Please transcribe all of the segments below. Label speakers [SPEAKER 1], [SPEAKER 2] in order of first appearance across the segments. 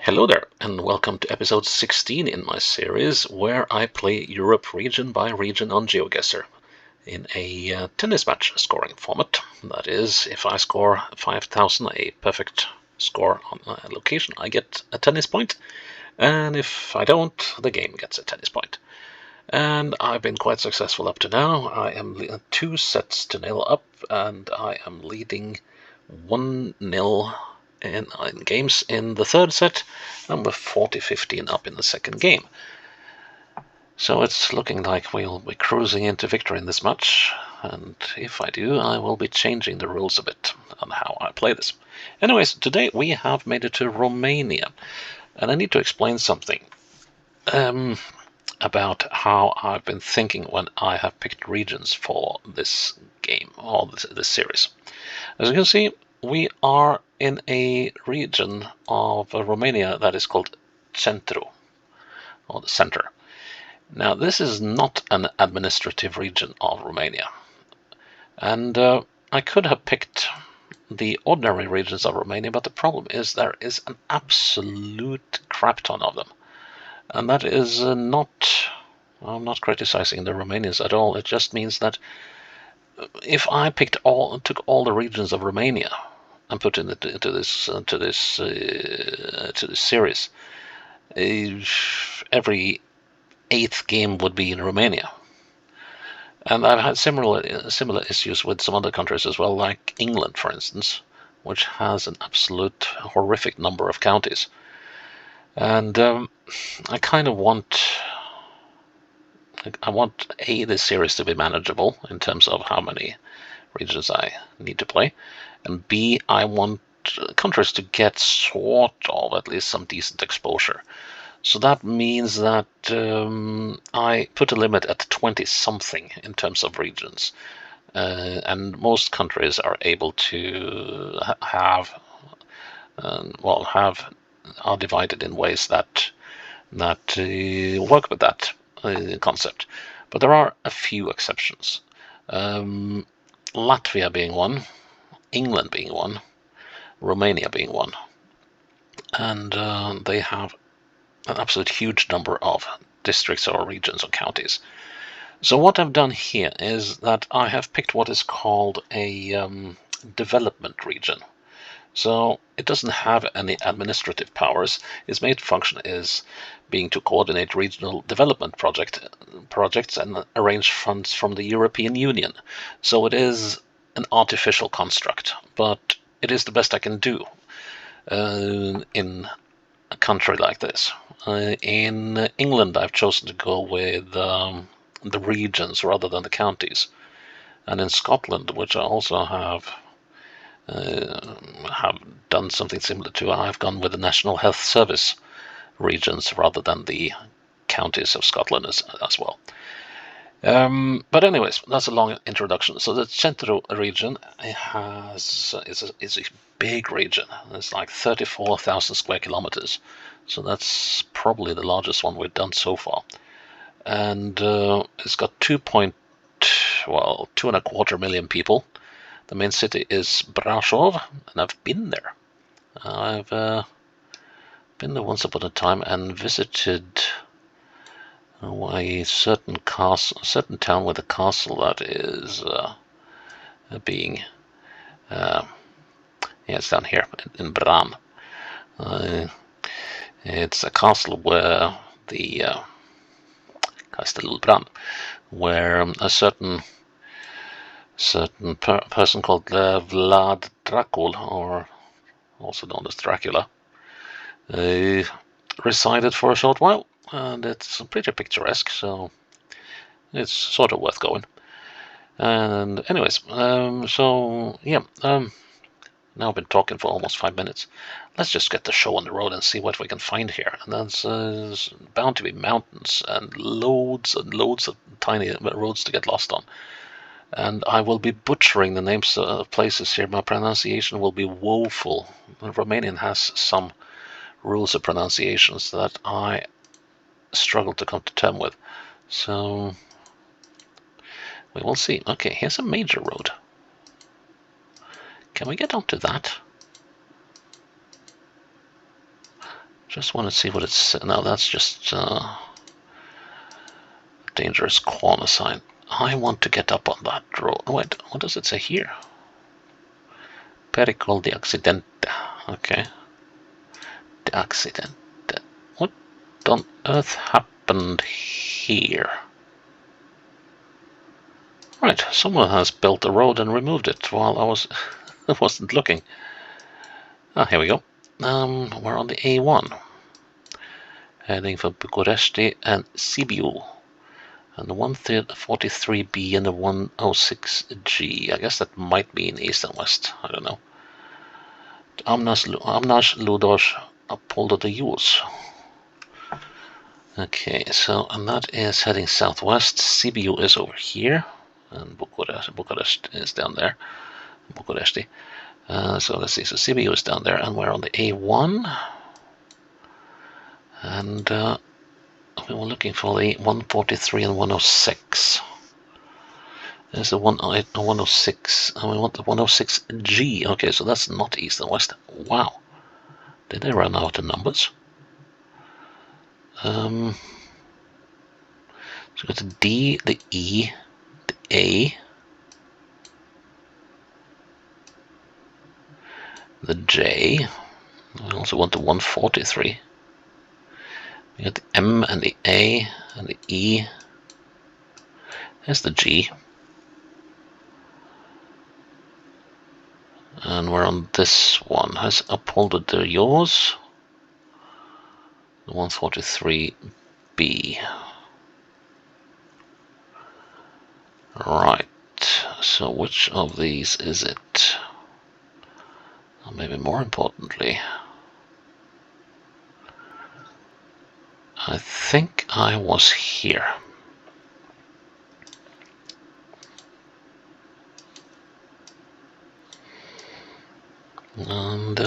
[SPEAKER 1] Hello there, and welcome to episode 16 in my series where I play Europe region by region on GeoGuessr in a tennis match scoring format. That is, if I score 5,000, a perfect score on a location, I get a tennis point, and if I don't, the game gets a tennis point. And I've been quite successful up to now. I am 2-0 up, and I am leading 1-0 in games in the third set, and we're 40-15 up in the second game. So it's looking like we'll be cruising into victory in this match, and if I do, I will be changing the rules a bit on how I play this. Anyways, today we have made it to Romania, and I need to explain something about how I've been thinking when I have picked regions for this game, or this series. As you can see, we are in a region of Romania that is called Centru, or the center. Now, this is not an administrative region of Romania, and I could have picked the ordinary regions of Romania, but the problem is there is an absolute crap ton of them, and that is not. I'm not criticizing the Romanians at all. It just means that if I took all the regions of Romania and put it into this series, every 8th game would be in Romania. And I've had similar issues with some other countries as well, like England, for instance, which has an absolute horrific number of counties. And I kind of want this series to be manageable in terms of how many regions I need to play, and B, I want countries to get sort of at least some decent exposure. So that means that I put a limit at 20-something in terms of regions, and most countries are able to are divided in ways that work with that concept. But there are a few exceptions. Latvia being one, England being one, Romania being one, and they have an absolute huge number of districts or regions or counties. So what I've done here is that I have picked what is called a development region. So it doesn't have any administrative powers. Its main function is being to coordinate regional development projects and arrange funds from the European Union. So it is an artificial construct, but it is the best I can do in a country like this. In England, I've chosen to go with the regions rather than the counties. And in Scotland, which I also have done something similar to, I've gone with the National Health Service regions rather than the counties of Scotland as well. But anyways, that's a long introduction. So the Centru region is a big region. It's like 34,000 square kilometers. So that's probably the largest one we've done so far. And it's got 2.25 million people. The main city is Brasov, and I've been there. I've been there once upon a time and visited a certain town with a castle that is being. It's down here in Bran. It's a castle where the Castelul Bran, where a certain person called Vlad Dracul, or also known as Dracula, resided for a short while, and it's pretty picturesque, so it's sort of worth going. And anyways, now I've been talking for almost 5 minutes. Let's just get the show on the road and see what we can find here. And there's bound to be mountains and loads of tiny roads to get lost on. And I will be butchering the names of places here. My pronunciation will be woeful. Romanian has some rules of pronunciations that I struggle to come to terms with. So we will see. Okay, here's a major road. Can we get onto that? Just want to see what it's... No, that's just dangerous corner sign. I want to get up on that road. Wait, what does it say here? Pericol de accidente. Okay. The accident. What on earth happened here? Right, someone has built a road and removed it while I wasn't looking. Ah, here we go. We're on the A1. Heading for Bucuresti and Sibiu. And the 143B and the 106G. I guess that might mean east and west. I don't know. Amnas Ludos Apollo de Jus. Okay, so, and that is heading southwest. Sibiu is over here. And Bucharest is down there. Bucuresti. So let's see. So Sibiu is down there, and we're on the A1. And we were looking for the 143 and 106. There's a 106, and we want the 106G. Okay, so that's not east and west. Wow. Did they run out of numbers? So we got the D, the E, the A, the J. We also want the 143. We got the M and the A and the E. There's the G. And we're on this one. Has Apollo de yours? The 143B. Right. So which of these is it? Or maybe more importantly, I think I was here. And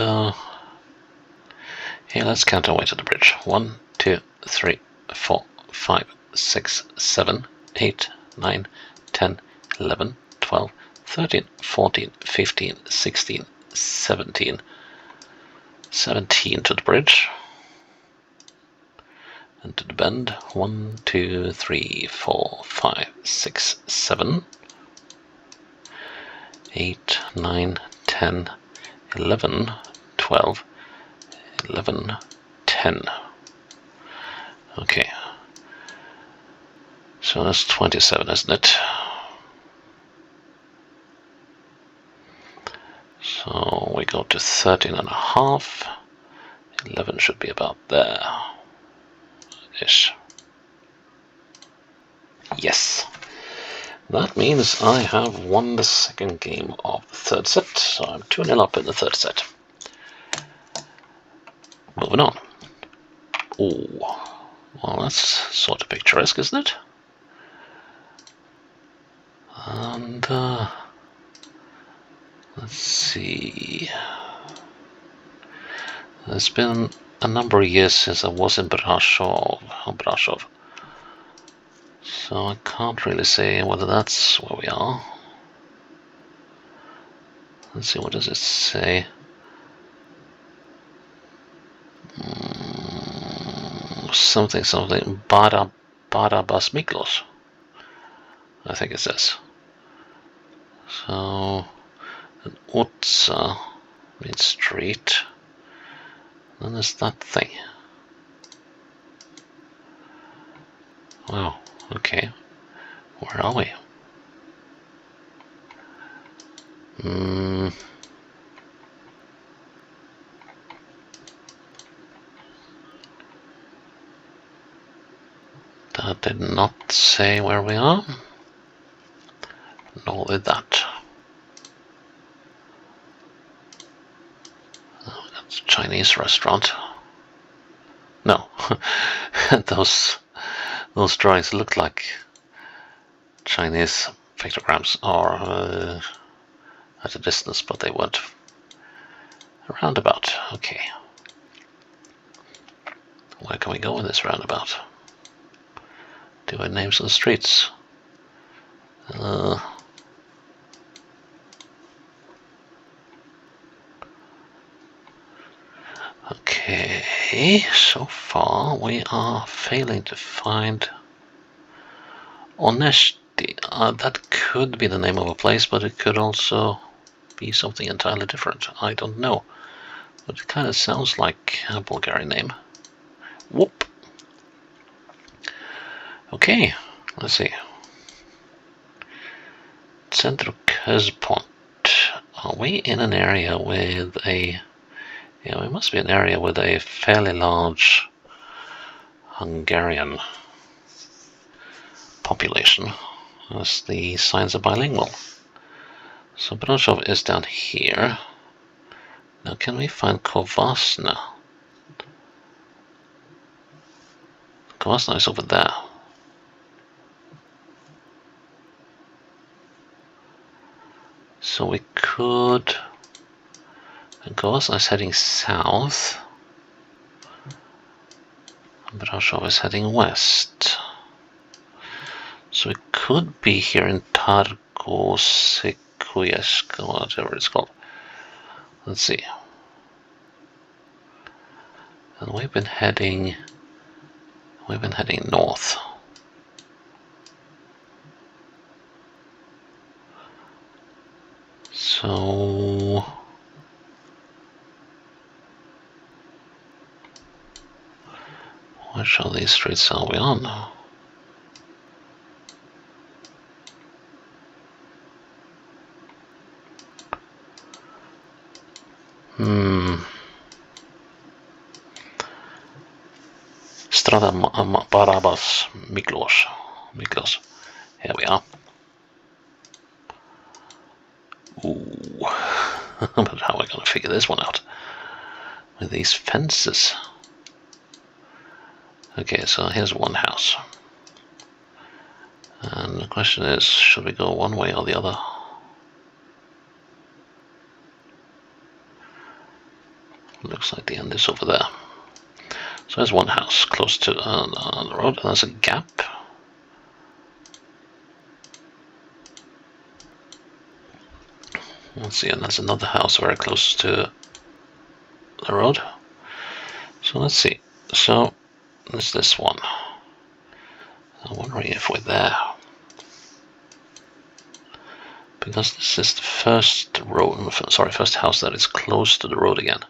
[SPEAKER 1] here, let's count our way to the bridge. 1, 2, 3, 4, 5, 6, 7, 8, 9, 10, 11, 12, 13, 14, 15, 16, 17. 17 to the bridge. And to the bend. 1, 2, 3, 4, 5, 6, 7. 8, 9, 10, 11, 12, 11, 10. Okay. So that's 27, isn't it? So we go to 13 and a half. 11 should be about there. Ish. Yes. That means I have won the second game of the third set, so I'm 2-0 up in the third set. Moving on. Oh, well, that's sort of picturesque, isn't it? And let's see. It's been a number of years since I was in Brasov. So I can't really say whether that's where we are. Let's see, what does it say? Something, Barabas Miklos, I think it says. So, an Utsa means street. Then there's that thing. Wow, okay. Where are we? That did not say where we are. Nor did that. Oh, that's a Chinese restaurant. No, those drawings look like Chinese pictograms, or at a distance, but they weren't. A roundabout. Okay. Where can we go in this roundabout? Do I names of the streets? Okay, so far we are failing to find Honesty. That could be the name of a place, but it could also be something entirely different. I don't know. But it kind of sounds like a Bulgarian name. Whoop! Okay, let's see. Centru. Are we in an area with a... Yeah, we must be an area with a fairly large Hungarian population, as the signs are bilingual. So Brasov is down here. Now can we find Kovasna? Kovasna is over there. So we could... And Kovasna is heading south. Brasov is heading west. So it could be here in Targosikuysk, whatever it's called. Let's see. And we've been heading north. So which of these streets are we on? Strada Barabas Miklos. Here we are. Ooh. But how are we going to figure this one out? With these fences. Okay, so here's one house. And the question is, should we go one way or the other? Looks like the end is over there. So there's one house close to the road, and there's a gap. Let's see, and there's another house very close to the road. So let's see. So there's this one. I'm wondering if we're there. Because this is the first road, sorry, first house that is close to the road again.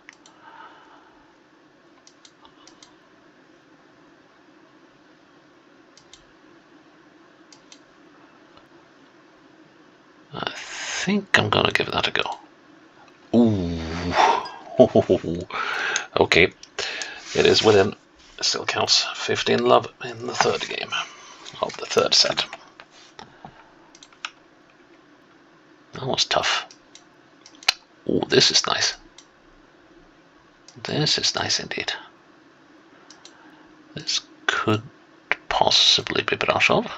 [SPEAKER 1] I think I'm gonna give that a go. Ooh. Okay. It is within. It still counts. 15 love in the third game of the third set. That was tough. Oh, this is nice. This is nice indeed. This could possibly be Brasov.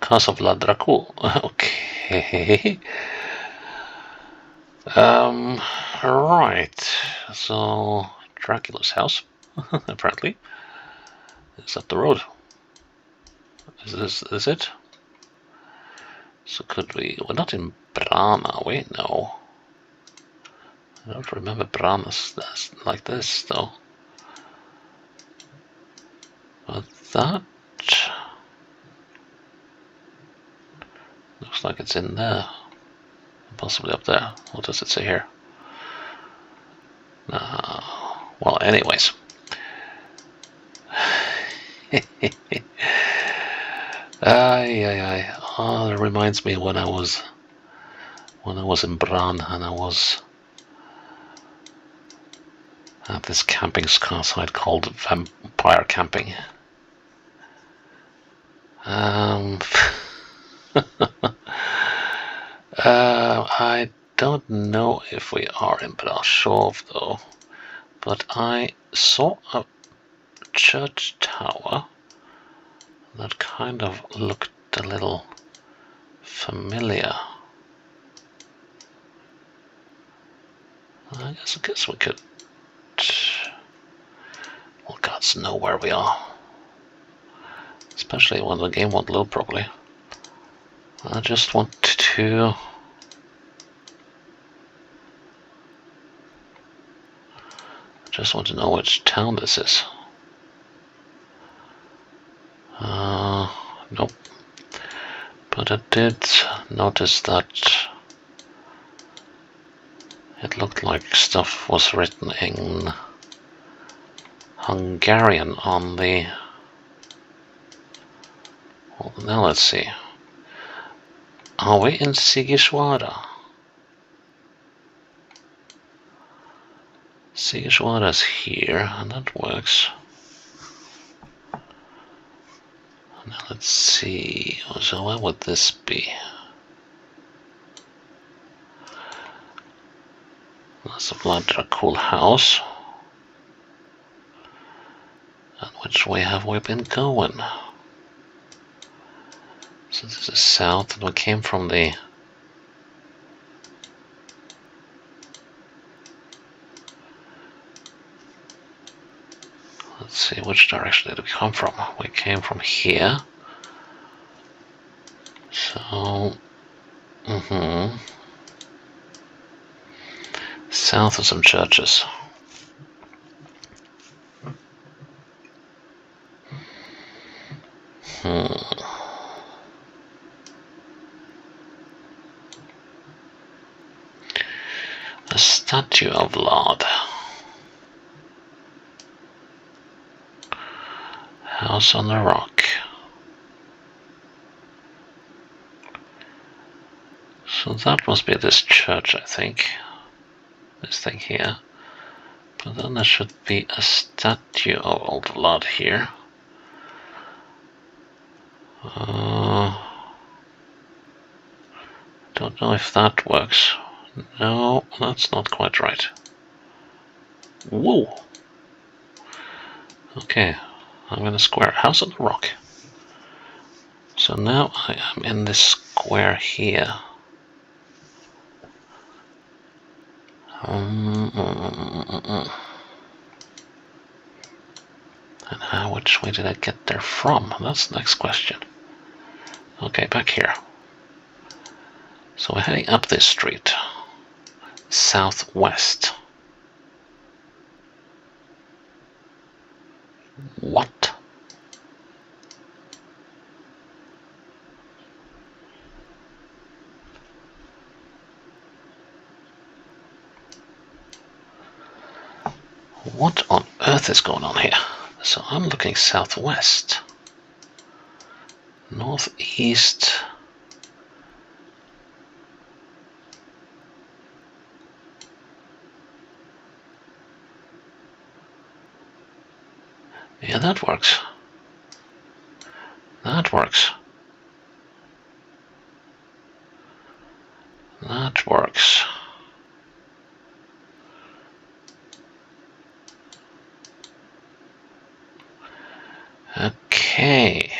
[SPEAKER 1] Casa Vlad Dracul. Okay. Right. So Dracula's house, apparently, is up the road. Is this it? So could we... We're not in Bran, are we? No. I don't remember Bran as like this, though. But that... looks like it's in there. Possibly up there. What does it say here? Well, anyways. Oh, that reminds me when I was in Bran and I was at this camping site called Vampire Camping. I don't know if we are in Brasov though, but I saw a church tower that kind of looked a little familiar. I guess we could... Well, gods know where we are. Especially when the game won't load properly. I just want to Just want to know which town this is. Nope. But I did notice that it looked like stuff was written in Hungarian on the... Well, now let's see. Are we in Sigiswara? Sigiswara's here, and that works. Now let's see, so where would this be? That's a Vlad, a cool house. And which way have we been going? So this is south, and we came from the... Let's see, which direction did we come from? We came from here. So... South of some churches. A statue of Vlad. House on the rock. So that must be this church, I think. This thing here. But then there should be a statue of old Vlad here. Don't know if that works. No, that's not quite right. Whoa! Okay, I'm in a square. House on the rock. So now I am in this square here. And which way did I get there from? That's the next question. Okay, back here. So we're heading up this street. Southwest. What? What on earth is going on here? So I'm looking southwest. Northeast. Yeah, that works. That works. That works. Okay.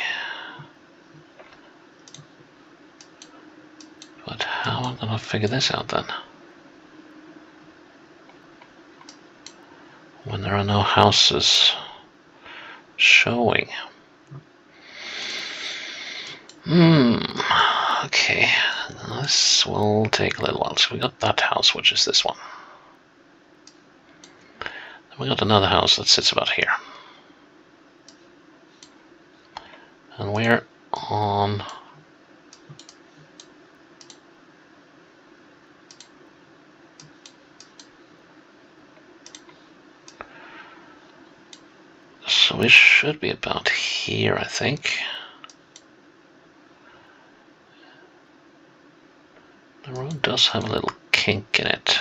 [SPEAKER 1] But how am I going to figure this out then? When there are no houses showing. Okay. This will take a little while. So we got that house, which is this one. Then we got another house that sits about here. And we're on... So we should be about here, I think. The road does have a little kink in it.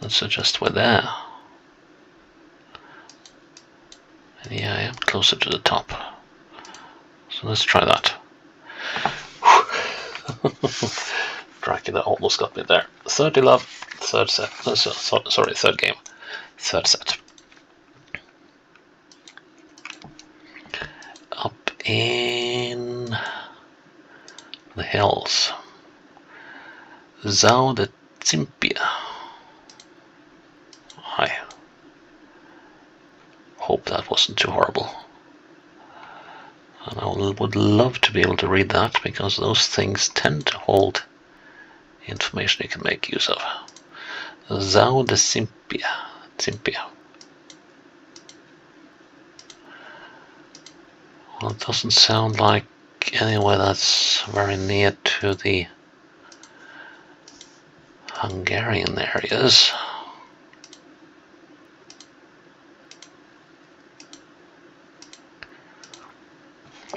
[SPEAKER 1] Let's suggest we're there. And yeah, I am closer to the top. So let's try that. Dracula almost got me there. 30 love, third set. No, sorry, third game. Third set. Up in the hills. Zau de Zimpia. Hi. Hope that wasn't too horrible. And I would love to be able to read that, because those things tend to hold information you can make use of. Zau de Zimpia. Zimpia. Well, it doesn't sound like anywhere that's very near to the Hungarian areas.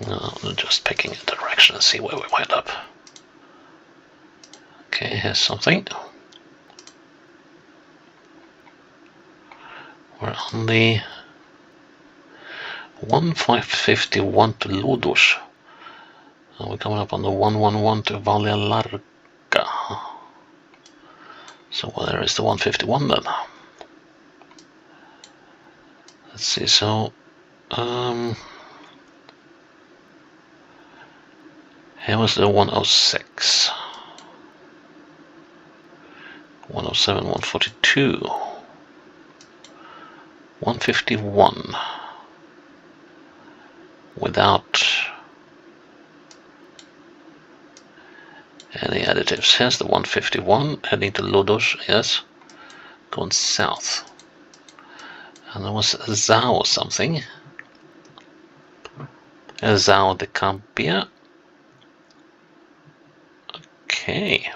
[SPEAKER 1] No, I'm just picking a direction and see where we wind up. Okay, here's something. We're on the 1551 to Ludos. And we're coming up on the 111 to Valia Larga. So where is the 151 then? Let's see, so here was the 106. 107, 142. 151. Without any additives. Here's the 151 heading to Lodos, yes, going south. And there was Zao or something. Zao de Campia. Okay.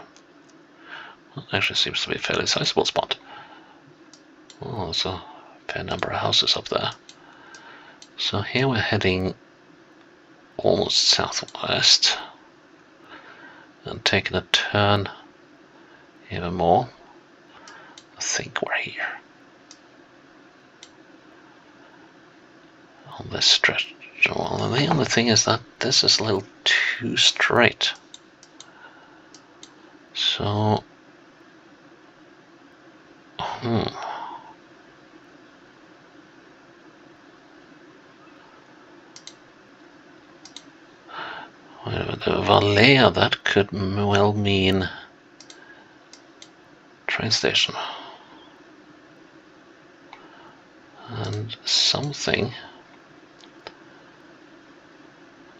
[SPEAKER 1] Well, actually seems to be a fairly sizable spot. Oh, there's a fair number of houses up there. So here we're heading almost southwest. And taking a turn even more. I think we're here. On this stretch. Well, the only thing is that this is a little too straight. So, the Valea, that could well mean train station. And something.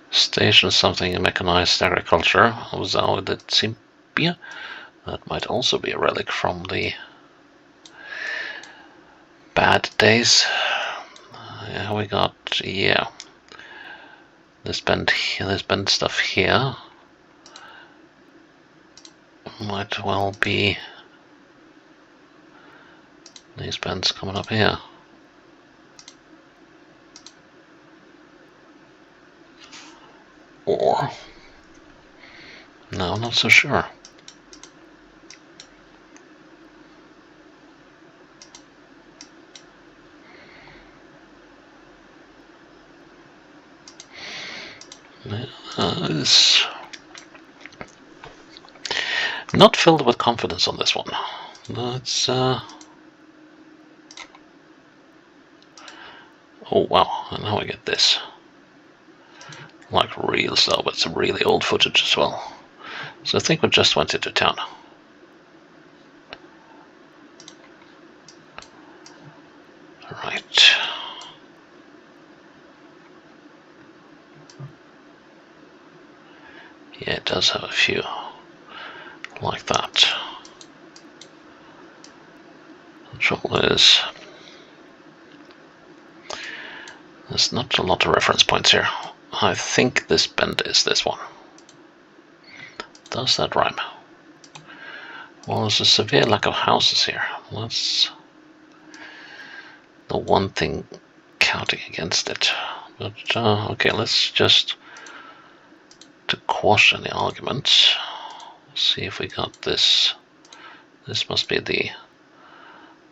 [SPEAKER 1] Station something in mechanized agriculture. Zao de Cimpia. That might also be a relic from the bad days. Yeah, we got, yeah. There's been stuff here. Might well be these bends coming up here. Or, no, I'm not so sure. It's not filled with confidence on this one. It's oh wow, and now I get this. Like real slow, but some really old footage as well. So I think we just went into town. Right. Yeah, it does have a few like that. The trouble is, there's not a lot of reference points here. I think this bend is this one. Does that rhyme? Well, there's a severe lack of houses here. That's the one thing counting against it. But okay, let's just, to quash any arguments, see if we got this. This must be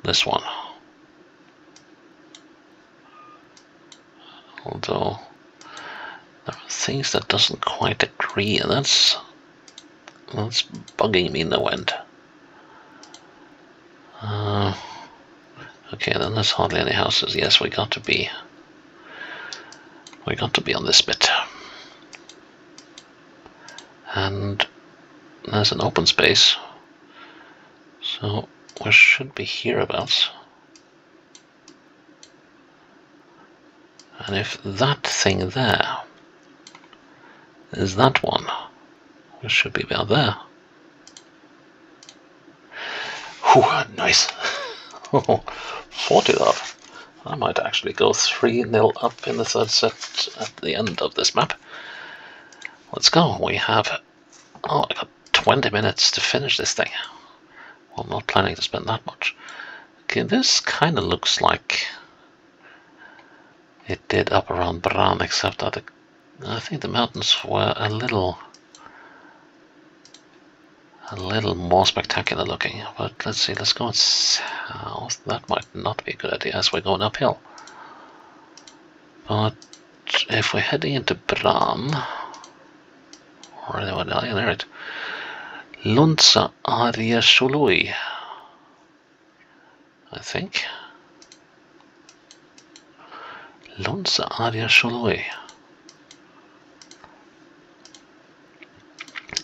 [SPEAKER 1] this one. Although there are things that doesn't quite agree, and that's bugging me no end. Okay, then there's hardly any houses. Yes, we got to be on this bit. And there's an open space, so we should be hereabouts. And if that thing there is that one, we should be about there. Whew, nice. 40 love. I might actually go 3-0 up in the third set at the end of this map. Let's go. We have, I got 20 minutes to finish this thing. Well, I'm not planning to spend that much. Okay, this kind of looks like it did up around Bran, except that I think the mountains were a little more spectacular looking. But let's see, let's go south. That might not be a good idea as we're going uphill. But if we're heading into Bran, or there it, Lunsa Aria Sholui, I think. Lunsa Aria Sholui.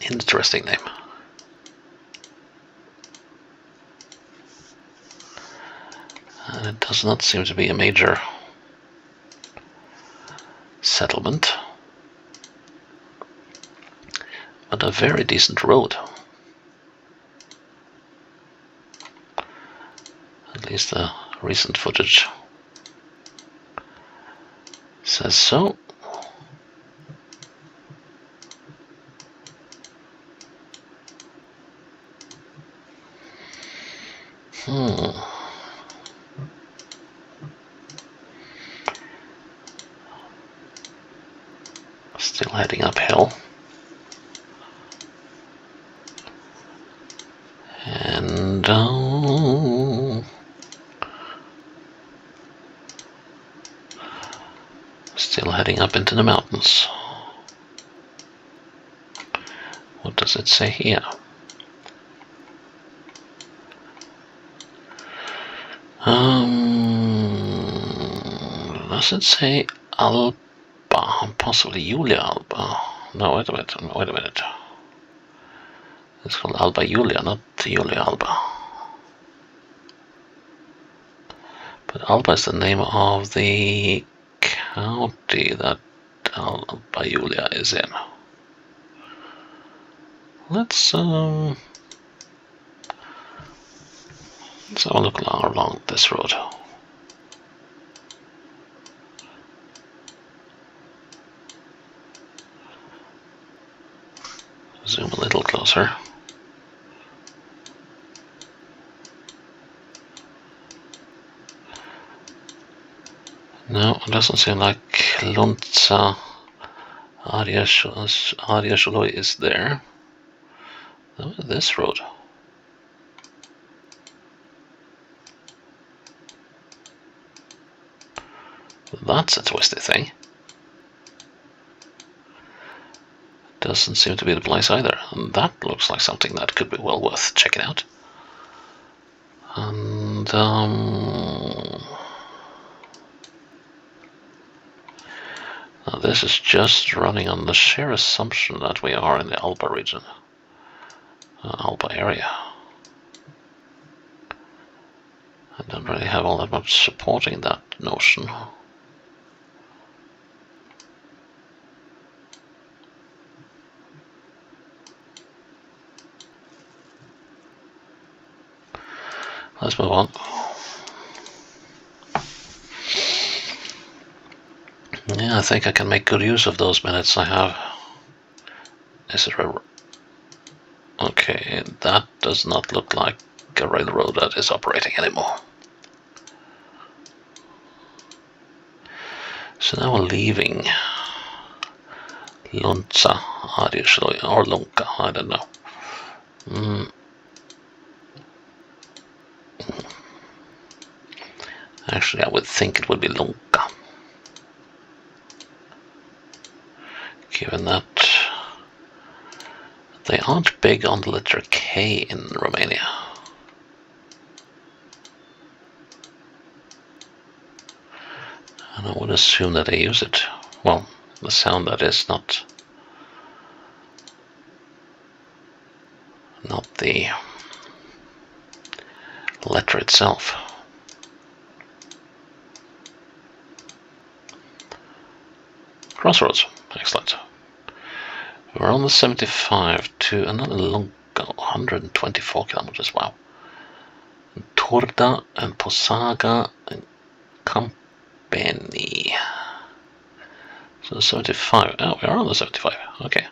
[SPEAKER 1] Interesting name. And it does not seem to be a major settlement, but a very decent road. At least the recent footage says so. Still heading uphill. And still heading up into the mountains. What does it say here? Does it say Alba? Possibly Julia Alba. No, wait a minute. It's called Alba Julia, not Julia Alba. But Alba is the name of the county that Alba Julia is in. Let's have a look along this road. Zoom a little closer. No, it doesn't seem like Lunsa Aria Sholoi is there. No, this road. That's a twisty thing. Doesn't seem to be the place either. And that looks like something that could be well worth checking out. And now this is just running on the sheer assumption that we are in the Alba region, Alba area. I don't really have all that much supporting that notion. Let's move on. Yeah, I think I can make good use of those minutes I have. Is it a... Okay, that does not look like a railroad that is operating anymore. So now we're leaving Lunsa, or Lunka, I don't know. Actually, I would think it would be Lunka, given that they aren't big on the letter K in Romania. And I would assume that they use it. Well, the sound that is, not the letter itself. Crossroads, excellent. We're on the 75 to another long 124 kilometers, wow. Turda and Posaga and company. So 75. Oh, we are on the 75. Okay.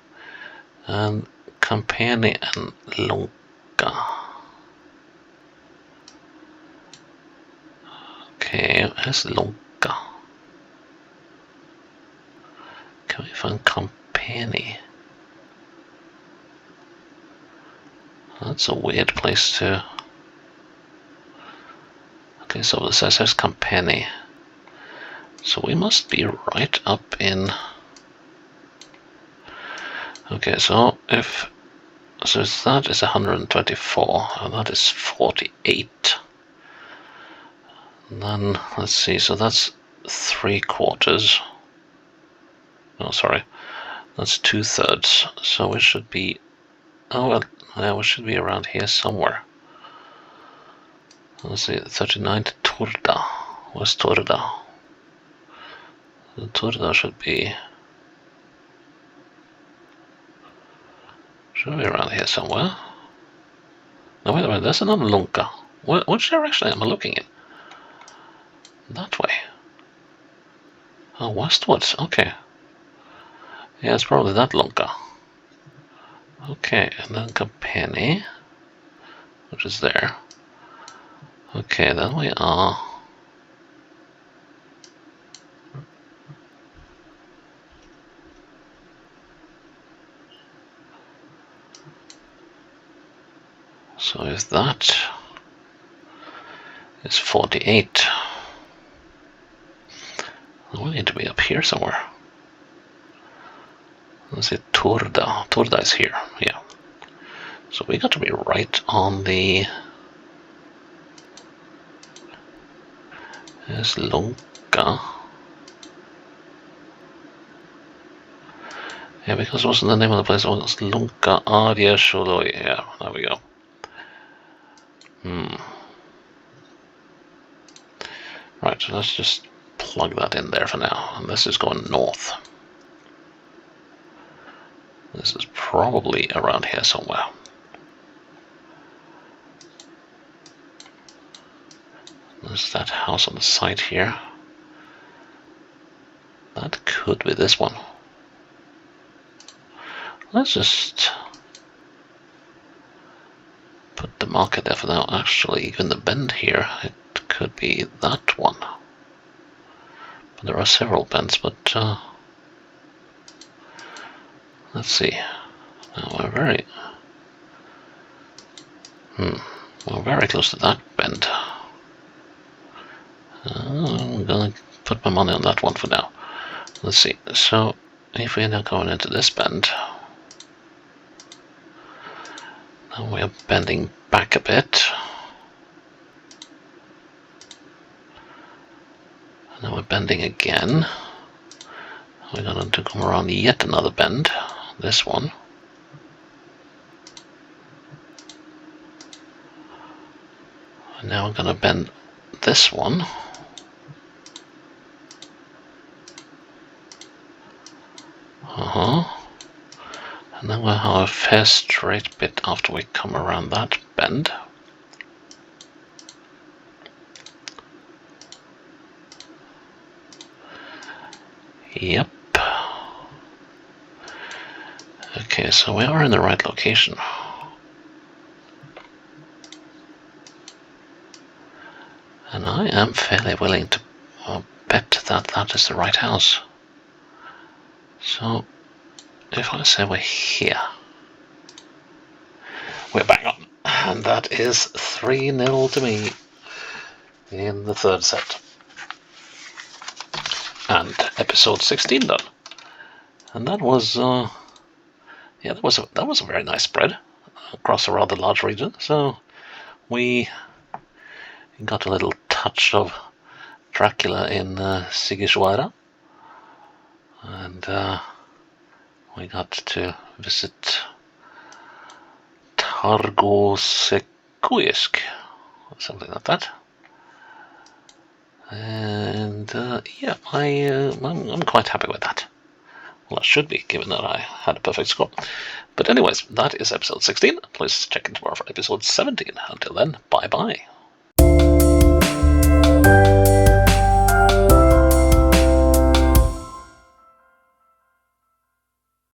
[SPEAKER 1] And company and Lunka. Okay, here's Lunka. Can we find company? That's a weird place to... Okay, so this says company. So we must be right up in... Okay, so if... So that is 124, and that is 48. And then, let's see, so that's 3/4. Oh, sorry. That's 2/3. So we should be... Oh, well, yeah, we should be around here somewhere. Let's see, 39 to Turda. Where's Turda? The Turda should be around here somewhere. No, wait a minute, there's another Lunka. Which direction am I looking in? That way. Oh, westwards, okay. Yeah, it's probably that Lunka. Okay, and then company, which is there. Okay, then we are... So if that is 48, we need to be up here somewhere. Let's see, Turda. Turda is here, yeah. So we got to be right on the... There's Lunka. Yeah, because wasn't the name of the place, it was Lunka Adia Sholoi. Yeah, there we go. Right, so let's just plug that in there for now. And this is going north. This is probably around here somewhere. There's that house on the side here. That could be this one. Let's just put the marker there for now. Actually, even the bend here, it could be that one. But there are several bends, but let's see. Now we're very close to that bend. I'm gonna put my money on that one for now. Let's see. So if we're now going into this bend, now we're bending back a bit. And then we're bending again. We're going to come around yet another bend. This one. And now we're going to bend this one. And then we'll have a fair straight bit after we come around that bend. Yep. Okay, so we are in the right location. And I am fairly willing to bet that that is the right house. So, if I say we're here, we're bang on. And that is 3-0 to me in the third set. And episode 16 done. And that was, yeah, that was a very nice spread across a rather large region. So we got a little touch of Dracula in Sigiswara, and we got to visit Targosekuysk, or something like that. And yeah, I'm quite happy with that. Well, I should be, given that I had a perfect score. But anyways, that is episode 16. Please check in tomorrow for episode 17. Until then, bye-bye.